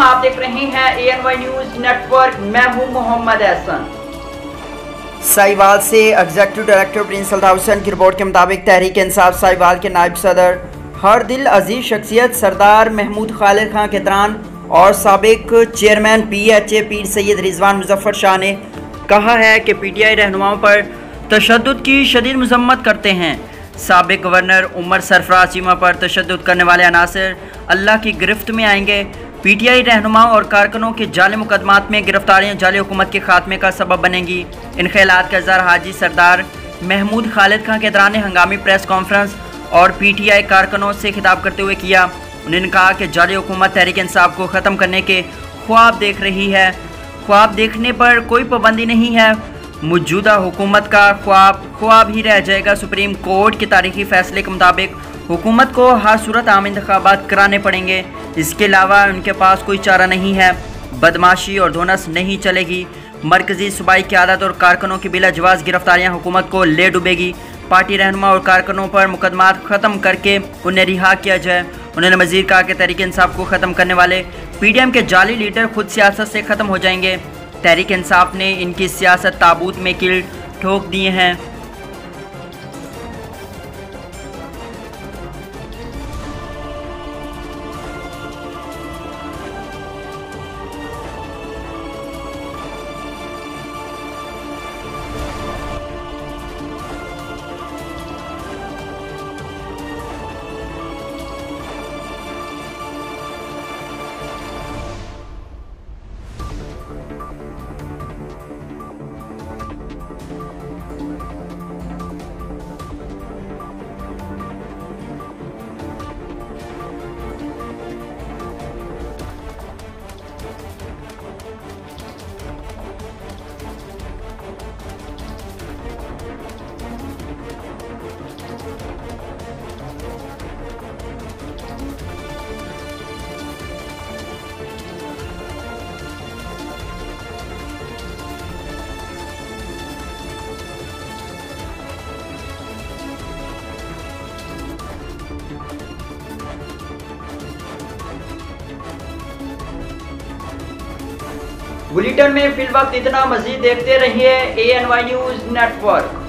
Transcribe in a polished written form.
आप देख रहे हैं ANY न्यूज नेटवर्क। मैं हूं मोहम्मद एहसन। साहिवाल से एग्जीक्यूटिव डायरेक्टर प्रिंस अल्ताफ की रिपोर्ट के मुताबिक तहरीक इंसाफ साहिवाल के नायब सदर हर दिल अजीज शख्सियत सरदार महमूद खालिद खां केतरान और साबिक चेयरमैन PHA पीर सैयद रिजवान मुजफ्फर शाह ने कहा है कि PTI रहनुमाओं पर तशद्दुद की शदीद मजम्मत करते हैं। साबिक गवर्नर उमर सरफराज चीमा पर तशद्दुद करने वाले अनासर अल्लाह की गिरफ्त में आएंगे। PTI रहनुमाओं और कारकुनों के जाली मुकदमात में गिरफ्तारियां जाली हुकूमत के खात्मे का सबब बनेंगी। इन ख्यालात का इज़हार हाजी सरदार महमूद खालिद खां केतरान ने हंगामी प्रेस कॉन्फ्रेंस और PTI कारकुनों से खिताब करते हुए किया। उन्होंने कहा कि जाली हुकूमत तहरीक इंसाफ को ख़त्म करने के ख्वाब देख रही है। ख्वाब देखने पर कोई पाबंदी नहीं है। मौजूदा हुकूमत का ख्वाब ही रह जाएगा। सुप्रीम कोर्ट के तारीखी फैसले के मुताबिक हुकूमत को हर सूरत आम इंतखाबात कराने पड़ेंगे। इसके अलावा उनके पास कोई चारा नहीं है। बदमाशी और धोनस नहीं चलेगी। मरकजी सूबाई क़यादत और कारकुनों की बिला जवाज़ गिरफ्तारियाँ हुकूमत को ले डूबेगी। पार्टी रहनुमा और कारकुनों पर मुकदमात ख़त्म करके उन्हें रिहा किया जाए। उन्होंने मज़ीद कहा कि तहरीक इंसाफ को ख़त्म करने वाले PDM के जाली लीडर खुद सियासत से ख़त्म हो जाएंगे। तहरीक इंसाफ ने इनकी सियासत ताबूत में कील ठोक दिए हैं। बुलेटिन में फिल वक्त इतना। मजीद देखते रहिए ANY न्यूज नेटवर्क।